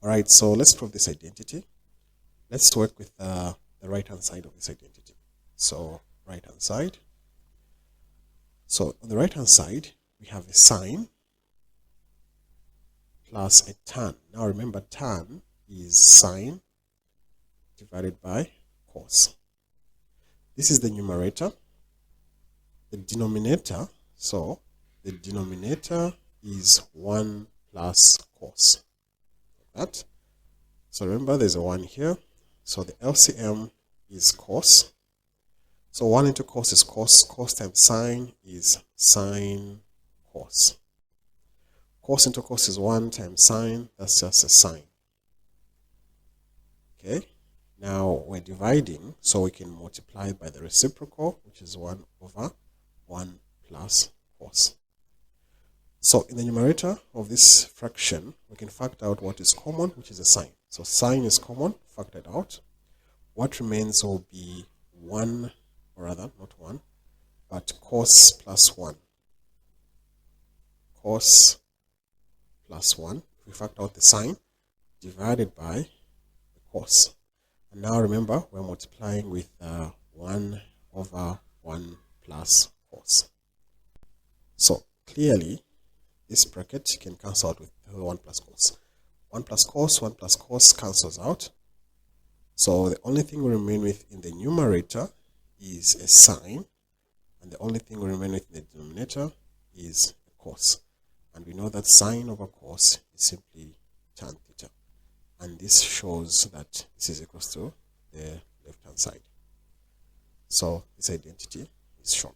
All right, so let's prove this identity. Let's work with the right-hand side of this identity. So right-hand side. So on the right-hand side, we have a sine plus a tan. Now remember, tan is sine divided by cos. This is the numerator. The denominator, so the denominator is 1 plus cos. Like that. So remember, there's a 1 here. So the LCM is cos. So 1 into cos is cos. Cos times sine is sine cos. Cos into cos is 1 times sine. That's just a sine. Okay. Now we're dividing, so we can multiply by the reciprocal, which is 1 over 1 plus cos. So in the numerator of this fraction, we can factor out what is common, which is a sine. So sine is common, factored out. What remains will be 1, or rather, not 1, but cos plus 1. Cos plus 1, if we factor out the sine, divided by the cos. And now remember, we're multiplying with 1 over 1 plus cos. So clearly, this bracket can cancel out with 1 plus cos. 1 plus cos, 1 plus cos cancels out. So the only thing we remain with in the numerator is a sine, and the only thing we remain with in the denominator is a cos. And we know that sine over cos is simply tan theta. And this shows that this is equal to the left-hand side. So this identity is shown.